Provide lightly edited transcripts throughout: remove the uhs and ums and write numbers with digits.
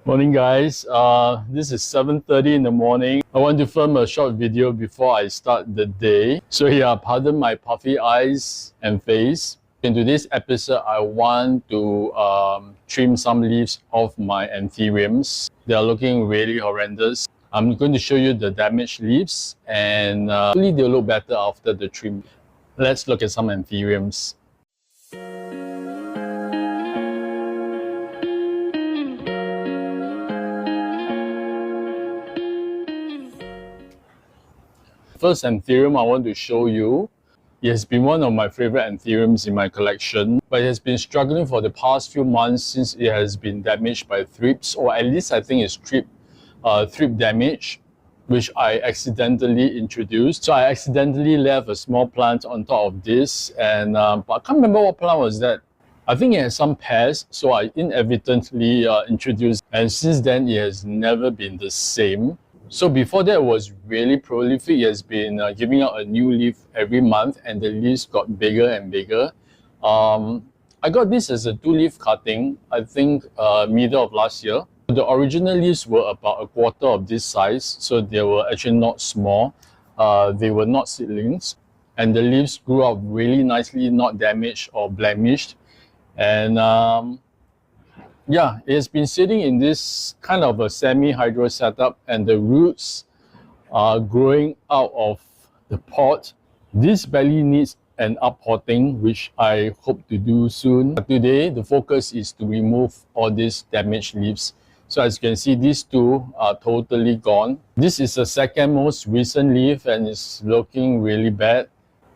Morning guys, this is 7:30 in the morning. I want to film a short video before I start the day. So yeah, pardon my puffy eyes and face. In today's episode, I want to trim some leaves off my Anthuriums. They are looking really horrendous. I'm going to show you the damaged leaves and hopefully they'll look better after the trim. Let's look at some Anthuriums. First Anthurium I want to show you. It has been one of my favorite Anthuriums in my collection, but it has been struggling for the past few months since it has been damaged by thrips, or at least I think it's thrip damage, which I accidentally introduced. So I accidentally left a small plant on top of this, and but I can't remember what plant was that. I think it has some pests, so I inadvertently introduced, and since then it has never been the same. So before that, it was really prolific. It has been giving out a new leaf every month, and the leaves got bigger and bigger. I got this as a 2-leaf cutting, I think middle of last year. The original leaves were about a quarter of this size, so they were actually not small. They were not seedlings, and the leaves grew up really nicely, not damaged or blemished. And yeah, it has been sitting in this kind of a semi-hydro setup, and the roots are growing out of the pot. This badly needs an uppotting, which I hope to do soon. Today, the focus is to remove all these damaged leaves. So as you can see, these two are totally gone. This is the second most recent leaf, and it's looking really bad.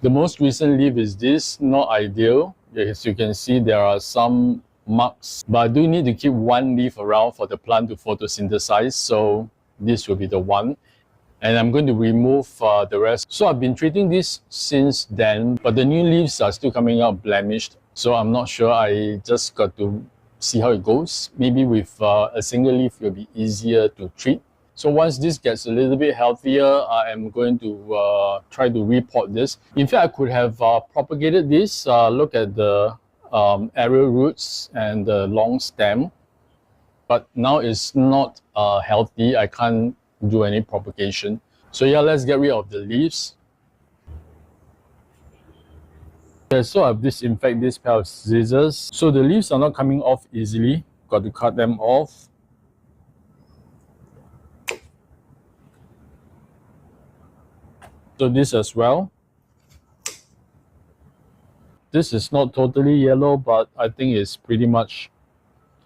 The most recent leaf is this, not ideal. As you can see, there are some marks, but I do need to keep one leaf around for the plant to photosynthesize, so this will be the one, and I'm going to remove the rest. So I've been treating this since then, but the new leaves are still coming out blemished, so I'm not sure. I just got to see how it goes. Maybe with a single leaf it will be easier to treat. So once this gets a little bit healthier, I am going to try to repot this. In fact, I could have propagated this. Look at the aerial roots and the long stem, but now it's not healthy. I can't do any propagation. So yeah, let's get rid of the leaves. Okay, so I've disinfected this pair of scissors. So the leaves are not coming off easily. Got to cut them off. So this as well. This is not totally yellow, but I think it's pretty much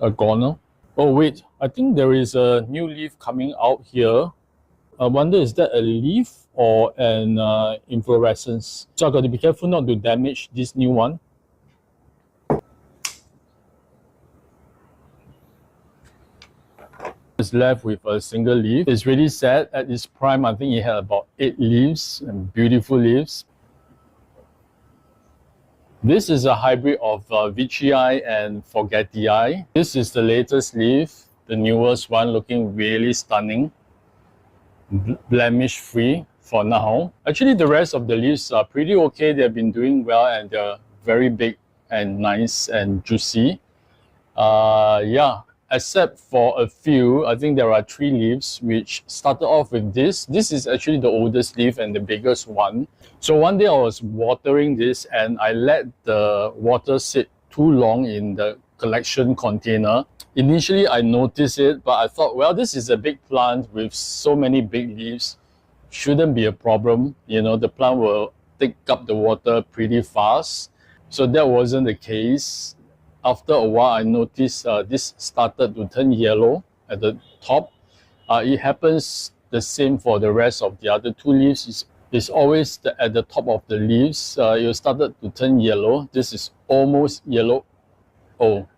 a goner. Oh wait, I think there is a new leaf coming out here. I wonder, is that a leaf or an inflorescence? So I got to be careful not to damage this new one. It's left with a single leaf. It's really sad. At its prime, I think it had about 8 leaves, and beautiful leaves. This is a hybrid of Veitchii and Forgetii. This is the latest leaf, the newest one, looking really stunning. Blemish-free for now. Actually, the rest of the leaves are pretty okay. They've been doing well, and they're very big and nice and juicy. Yeah, except for a few. I think there are 3 leaves which started off with this. This is actually the oldest leaf and the biggest one. So one day I was watering this, and I let the water sit too long in the collection container. Initially I noticed it, but I thought, well, this is a big plant with so many big leaves. Shouldn't be a problem. You know, the plant will take up the water pretty fast. So that wasn't the case. After a while, I noticed this started to turn yellow at the top. It happens the same for the rest of the other 2 leaves. It's always at the top of the leaves. It started to turn yellow. This is almost yellow. Oh,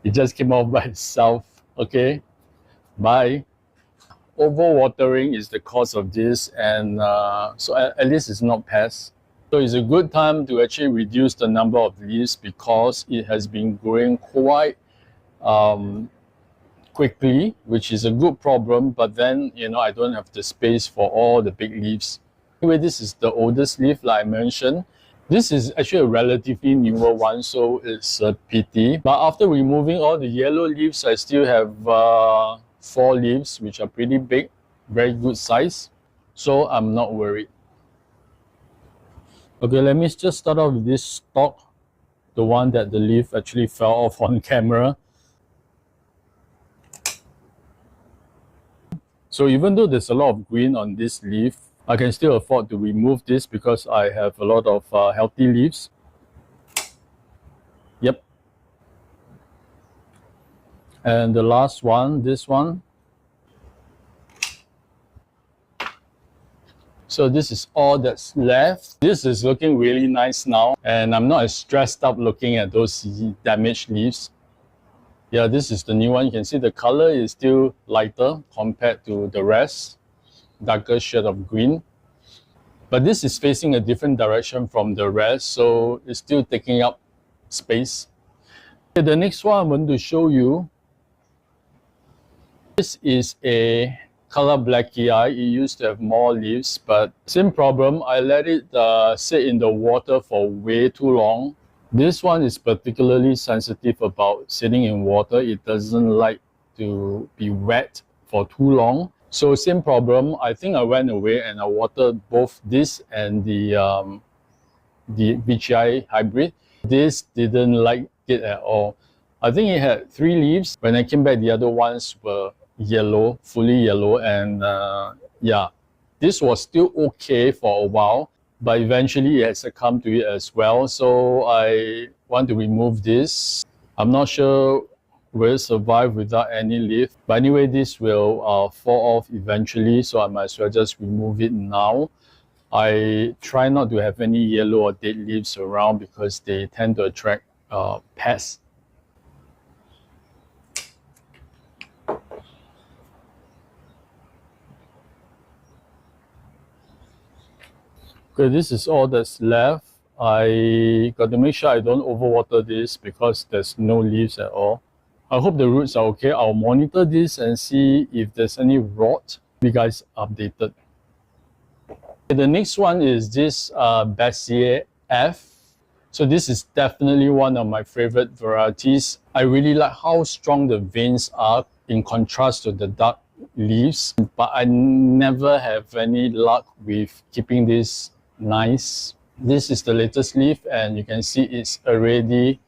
it just came off by itself. Okay, bye. Overwatering is the cause of this, and so at least it's not pests. So it's a good time to actually reduce the number of leaves because it has been growing quite quickly, which is a good problem, but then, you know, I don't have the space for all the big leaves. Anyway, this is the oldest leaf, like I mentioned. This is actually a relatively newer one, so it's a pity. But after removing all the yellow leaves, I still have 4 leaves, which are pretty big, very good size. So I'm not worried. Okay, let me just start off with this stalk, the one that the leaf actually fell off on camera. So even though there's a lot of green on this leaf, I can still afford to remove this because I have a lot of healthy leaves. Yep. And the last one, this one. So this is all that's left. This is looking really nice now, and I'm not as stressed up looking at those damaged leaves. Yeah, this is the new one. You can see the color is still lighter compared to the rest, darker shade of green. But this is facing a different direction from the rest, so it's still taking up space. Okay, the next one I'm going to show you, this is a color blackie eye. It used to have more leaves, but same problem. I let it sit in the water for way too long. This one is particularly sensitive about sitting in water. It doesn't like to be wet for too long. So same problem. I think I went away and I watered both this and the VGI hybrid. This didn't like it at all. I think it had 3 leaves. When I came back, the other ones were yellow, fully yellow, and yeah, this was still okay for a while, but eventually it has succumbed to it as well. So I want to remove this. I'm not sure will it survive without any leaf, but anyway, this will fall off eventually, so I might as well just remove it now. I try not to have any yellow or dead leaves around because they tend to attract pests. Okay, this is all that's left. I got to make sure I don't overwater this because there's no leaves at all. I hope the roots are okay. I'll monitor this and see if there's any rot. You guys updated. Okay, the next one is this Bassier F. So this is definitely one of my favorite varieties. I really like how strong the veins are in contrast to the dark leaves, but I never have any luck with keeping this nice. This is the latest leaf, and you can see it's already,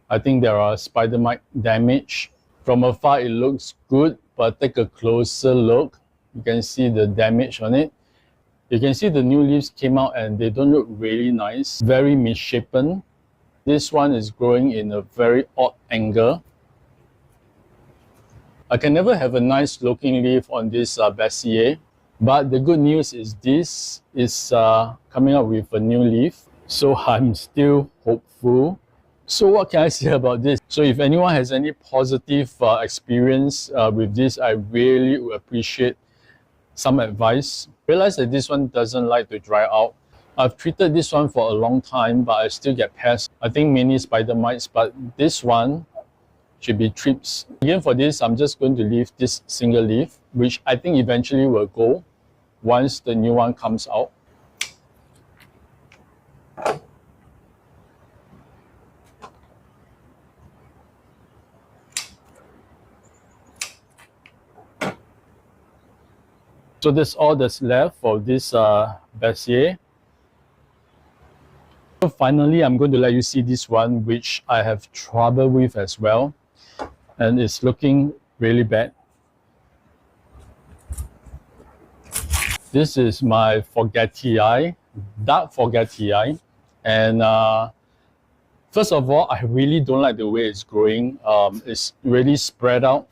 I think there are spider mite damage. From afar it looks good, but take a closer look. You can see the damage on it. You can see the new leaves came out and they don't look really nice, very misshapen. This one is growing in a very odd angle. I can never have a nice looking leaf on this Bassier, but the good news is this is coming up with a new leaf, so I'm still hopeful. So what can I say about this? So if anyone has any positive experience with this, I really would appreciate some advice. Realize that this one doesn't like to dry out. I've treated this one for a long time, but I still get pests. I think mainly spider mites, but this one should be thrips. Again, for this, I'm just going to leave this single leaf, which I think eventually will go once the new one comes out. So that's all that's left for this Bassier. So finally, I'm going to let you see this one, which I have trouble with as well, and it's looking really bad. This is my forgetty eye, dark forgetty eye, and first of all, I really don't like the way it's growing. It's really spread out.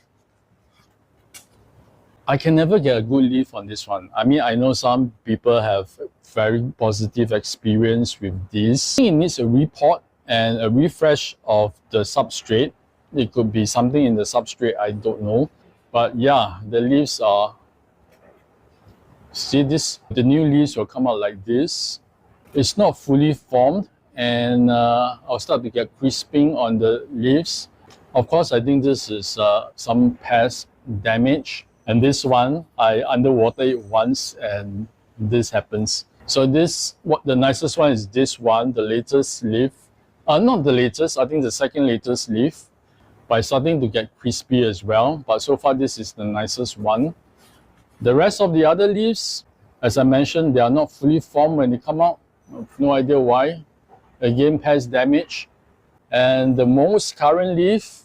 I can never get a good leaf on this one. I mean, I know some people have very positive experience with this. I think it needs a repot and a refresh of the substrate. It could be something in the substrate, I don't know. But yeah, the leaves are, see this, the new leaves will come out like this. It's not fully formed, and I'll start to get crisping on the leaves. Of course, I think this is some pest damage. And this one, I underwater it once and this happens. So what the nicest one is this one, the latest leaf. Not the latest, I think the second latest leaf. But it's starting to get crispy as well. But so far this is the nicest one. The rest of the other leaves, as I mentioned, they are not fully formed when they come out. I have no idea why. Again, pest damage. And the most current leaf,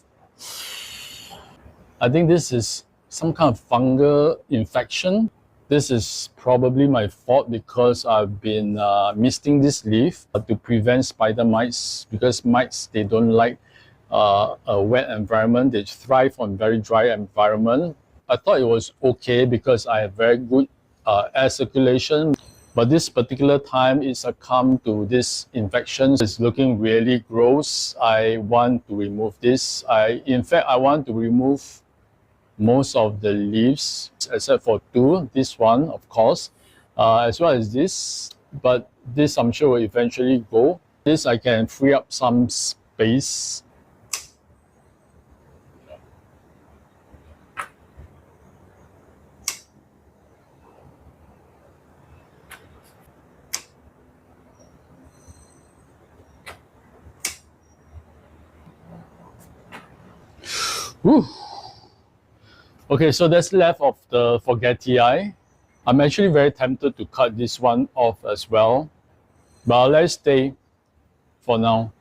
I think this is some kind of fungal infection. This is probably my fault because I've been misting this leaf to prevent spider mites, because mites, they don't like a wet environment. They thrive on very dry environment. I thought it was okay because I have very good air circulation. But this particular time, it succumbed to this infection. It's looking really gross. I want to remove this. In fact, I want to remove most of the leaves, except for two. This one, of course, as well as this. But this, I'm sure, will eventually go. This, I can free up some space. Whew. Okay, so that's left of the forgetii. I'm actually very tempted to cut this one off as well, but I'll let it stay for now.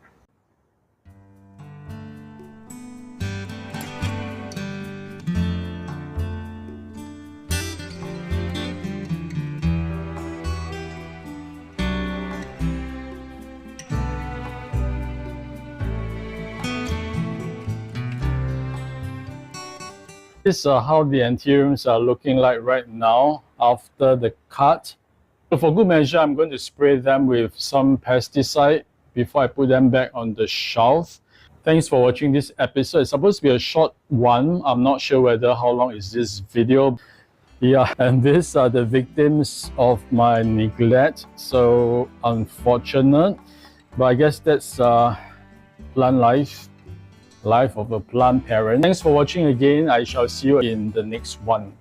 This is how the Anthuriums are looking like right now after the cut. So for good measure, I'm going to spray them with some pesticide before I put them back on the shelf. Thanks for watching this episode. It's supposed to be a short one. I'm not sure whether how long is this video. Yeah, and these are the victims of my neglect. So unfortunate, but I guess that's plant life of a plant parent. Thanks for watching again. I shall see you in the next one.